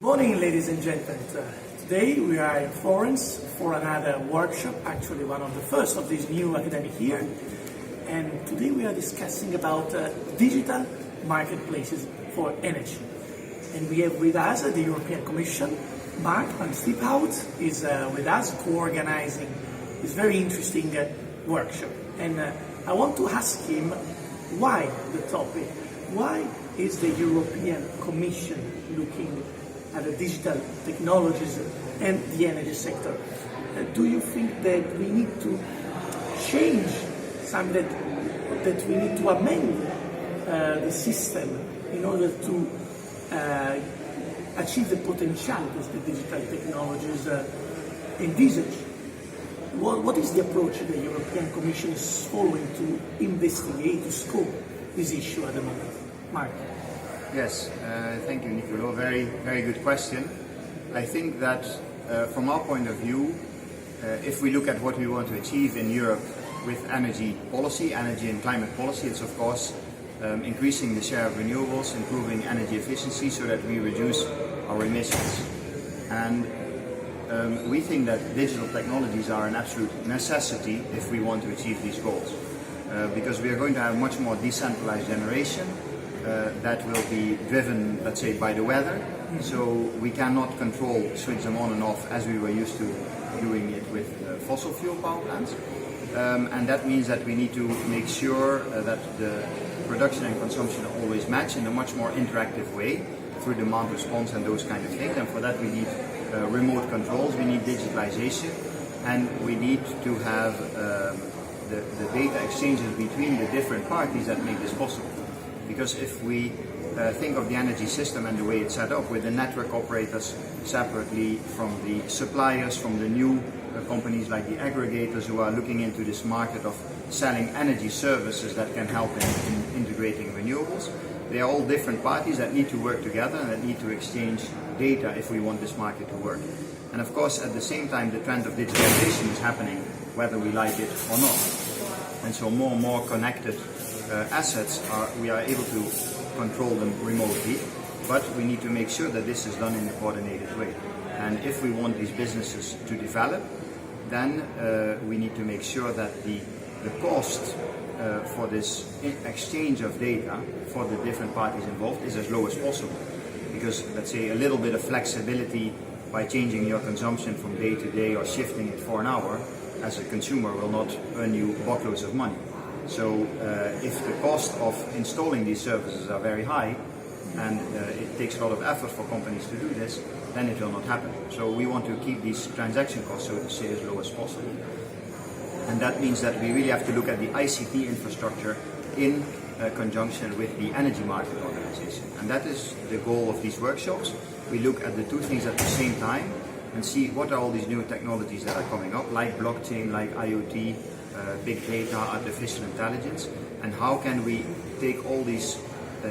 Morning, ladies and gentlemen. Today we are in Florence for another workshop, actually one of the first of this new academic year. And today we are discussing about digital marketplaces for energy. And we have with us the European Commission. Marc van Stiphout is with us co-organizing this very interesting workshop. And I want to ask him why the topic, why is the European Commission looking at the digital technologies and the energy sector? Do you think that we need to change something, that we need to amend the system in order to achieve the potentialities the digital technologies envisage? What is the approach the European Commission is following to investigate, to scope this issue at the moment? Marc. Yes, thank you, Nicolò. Very good question. I think that from our point of view, if we look at what we want to achieve in Europe with energy policy, energy and climate policy, it's of course increasing the share of renewables, improving energy efficiency so that we reduce our emissions. And we think that digital technologies are an absolute necessity if we want to achieve these goals. Because we are going to have much more decentralized generation, that will be driven, let's say, by the weather. So we cannot switch them on and off as we were used to doing it with fossil fuel power plants. And that means that we need to make sure that the production and consumption always match in a much more interactive way through demand response and those kind of things. And for that we need remote controls, we need digitalization, and we need to have the data exchanges between the different parties that make this possible. Because if we think of the energy system and the way it's set up, with the network operators separately from the suppliers, from the new companies like the aggregators who are looking into this market of selling energy services that can help in integrating renewables, they are all different parties that need to work together and that need to exchange data if we want this market to work. And of course, at the same time, the trend of digitalization is happening whether we like it or not. And so more and more connected assets we are able to control them remotely, but we need to make sure that this is done in a coordinated way. And if we want these businesses to develop, then we need to make sure that the cost for this exchange of data for the different parties involved is as low as possible. Because, let's say, a little bit of flexibility by changing your consumption from day to day or shifting it for an hour, as a consumer will not earn you buckloads of money. So if the cost of installing these services are very high, and it takes a lot of effort for companies to do this, then it will not happen. So we want to keep these transaction costs, so to say, as low as possible. And that means that we really have to look at the ICT infrastructure in conjunction with the energy market organization. And that is the goal of these workshops. We look at the two things at the same time and see what are all these new technologies that are coming up, like blockchain, like IoT, big data, artificial intelligence, and how can we take all these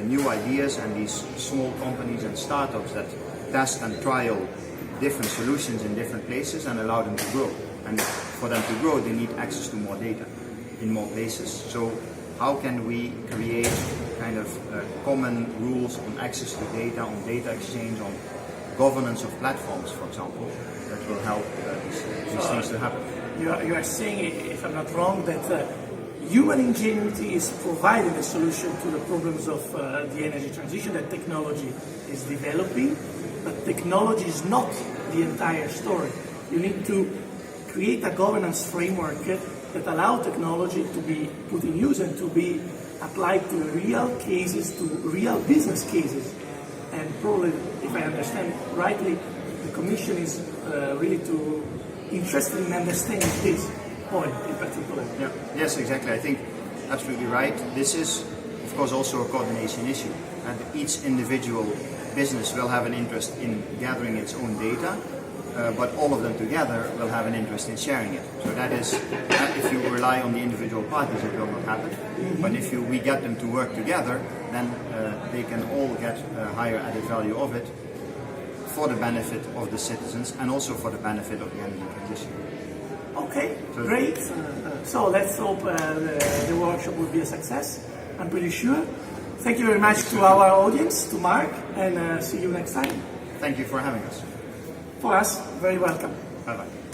new ideas and these small companies and startups that test and trial different solutions in different places and allow them to grow. And for them to grow, they need access to more data in more places. So how can we create kind of common rules on access to data, on data exchange, on governance of platforms, for example, that will help these things to happen. You are saying, if I'm not wrong, that human ingenuity is providing a solution to the problems of the energy transition, that technology is developing, but technology is not the entire story. You need to create a governance framework that allow technology to be put in use and to be applied to real cases, to real business cases. And probably, if I understand rightly, the Commission is really interested in understanding this point in particular. Yeah. Yes, exactly. I think absolutely right. This is, of course, also a coordination issue. And each individual business will have an interest in gathering its own data, but all of them together will have an interest in sharing it. So that is, if you rely on the individual parties, it will not happen. Mm-hmm. But if we get them to work together, then they can all get a higher added value of it, for the benefit of the citizens and also for the benefit of the energy transition. Okay, great. So let's hope the workshop will be a success. I'm pretty sure. Thank you very much to our audience, to Marc, and see you next time. thank you for having us. For us, very welcome. Bye-bye.